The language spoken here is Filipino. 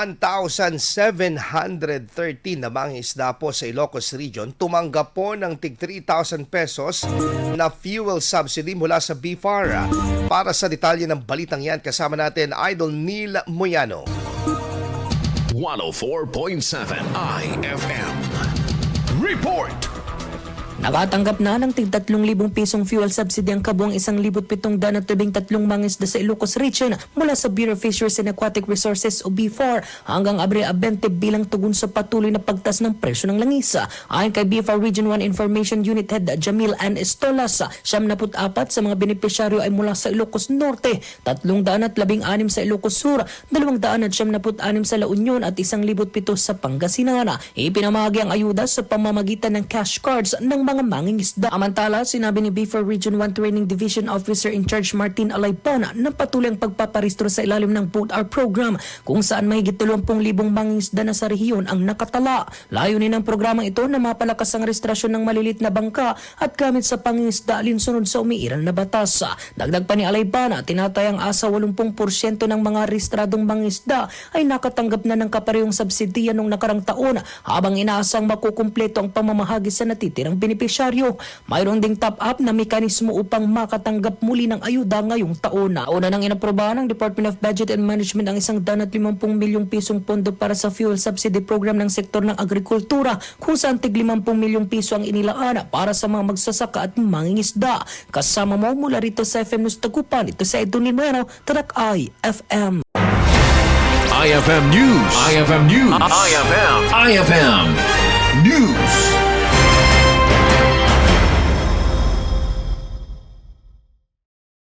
1,713 na mangingisda po sa Ilocos Region tumanggap po ng tig 3,000 pesos na fuel subsidy mula sa BIFAR. Para sa detalye ng balitang yan, kasama natin Idol Neil Moyano. 104.7 IFM Report. Nakatanggap na ng tig 3,000 pisong fuel subsidy ang kabuang 1,713 mangingisda sa Ilocos Region mula sa Bureau of Fisheries and Aquatic Resources o BIFAR hanggang Abril 20 bilang tugon sa patuloy na pagtaas ng presyo ng langisa. Ayon kay BIFAR Region 1 Information Unit Head Jamil Ann Estolas, 74 sa mga benepisyaryo ay mula sa Ilocos Norte, 316 sa Ilocos Sur, 276 sa La Union at 1,007 sa Pangasinan. Ipinamahagi ang ayuda sa pamamagitan ng cash cards ng mga mangingisda. Amantala, sinabi ni BIFAR Region 1 Training Division Officer in Charge Martin Alaypon na patuloy ang pagpaparehistro sa ilalim ng Boat Our Program kung saan mahigit 20,000 mangingisda na sa rehiyon ang nakatala. Layunin ng programang ito na mapalakas ang rehistrasyon ng malilit na bangka at gamit sa pangingisda alinsunod sa umiiral na batas. Dagdag pa ni Alaypon, tinatayang asa 80% ng mga rehistradong mangingisda ay nakatanggap na ng kaparehong subsidiya noong nakarang taon habang inaasang makukumpleto ang pamamahagi sa natitirang benepisyaryo. Mayroon ding top-up na mekanismo upang makatanggap muli ng ayuda ngayong taon. Una nang inaprobahan ng Department of Budget and Management ang 150 milyong pisong pondo para sa fuel subsidy program ng sektor ng agrikultura kung saan tig 50 milyong piso ang inilaan para sa mga magsasaka at mangingisda. Kasama mo mula rito sa FM News Tagupan, ito sa Idol Moyano, Tadak IFM. IFM News. IFM News. IFM News.